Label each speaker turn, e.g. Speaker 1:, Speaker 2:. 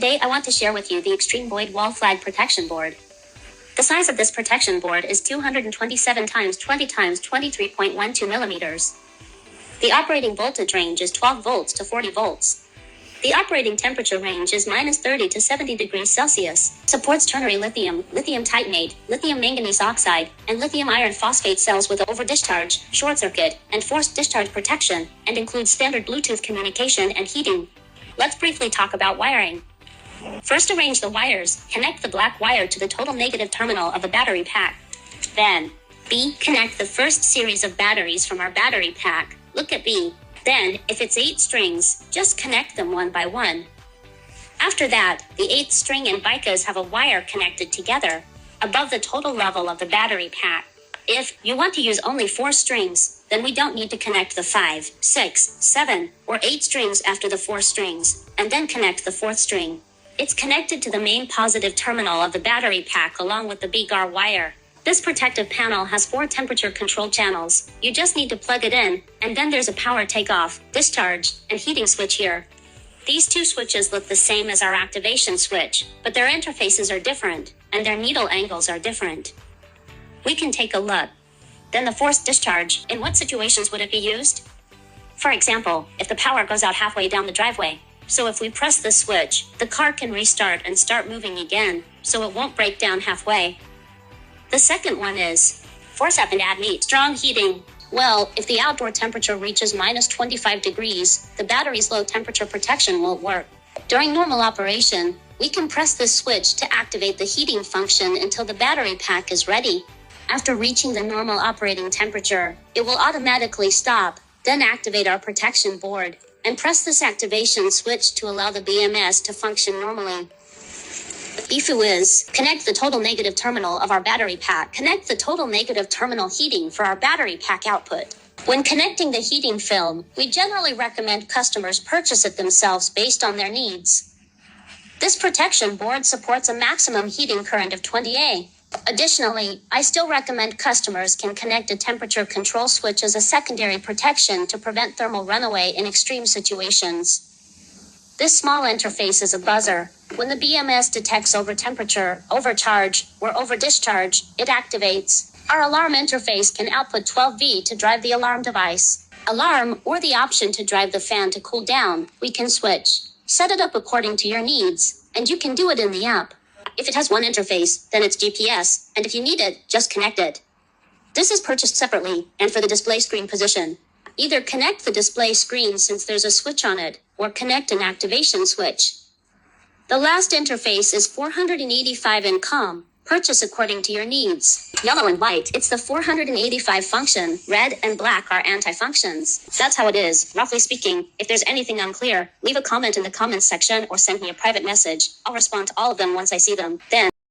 Speaker 1: Today I want to share with you the Extreme Void Wall Flag Protection Board. The size of this protection board is 227 x 20 x 23.12 millimeters. The operating voltage range is 12 volts to 40 volts. The operating temperature range is -30 to 70 degrees Celsius. Supports ternary lithium, lithium titanate, lithium manganese oxide, and lithium iron phosphate cells with over-discharge, short circuit, and forced discharge protection, and includes standard Bluetooth communication and heating. Let's briefly talk about wiring. First, arrange the wires. Connect the black wire to the total negative terminal of the battery pack. Then, B. Connect the first series of batteries from our battery pack. Look at B. Then, if it's 8 strings, just connect them one by one. After that, the 8th string and bicas have a wire connected together above the total level of the battery pack. If you want to use only 4 strings, then we don't need to connect the 5, 6, 7, or 8 strings after the 4 strings, and then connect the 4th string. It's connected to the main positive terminal of the battery pack along with the BGAR wire. This protective panel has 4 temperature control channels. You just need to plug it in, and then there's a power takeoff, discharge, and heating switch here. These 2 switches look the same as our activation switch, but their interfaces are different, and their needle angles are different. We can take a look. Then the forced discharge, in what situations would it be used? For example, if the power goes out halfway down the driveway. So if we press the switch, the car can restart and start moving again, so it won't break down halfway. The second one is force up and add meat, strong heating. Well, if the outdoor temperature reaches -25 degrees, the battery's low temperature protection won't work. During normal operation, we can press this switch to activate the heating function until the battery pack is ready. After reaching the normal operating temperature, it will automatically stop, then activate our protection board, and press this activation switch to allow the BMS to function normally. BFU is, connect the total negative terminal of our battery pack. Connect the total negative terminal heating for our battery pack output. When connecting the heating film, we generally recommend customers purchase it themselves based on their needs. This protection board supports a maximum heating current of 20 A. Additionally, I still recommend customers can connect a temperature control switch as a secondary protection to prevent thermal runaway in extreme situations. This small interface is a buzzer. When the BMS detects overtemperature, overcharge, or overdischarge, it activates. Our alarm interface can output 12 V to drive the alarm device. Alarm, or the option to drive the fan to cool down, we can switch. Set it up according to your needs, and you can do it in the app. If it has one interface, then it's GPS, and if you need it, just connect it. This is purchased separately, and for the display screen position. Either connect the display screen since there's a switch on it, or connect an activation switch. The last interface is 485 in COM. Purchase according to your needs. Yellow and white, it's the 485 function. Red and black are anti-functions. That's how it is, roughly speaking. If there's anything unclear, leave a comment in the comments section or send me a private message. I'll respond to all of them once I see them. Then,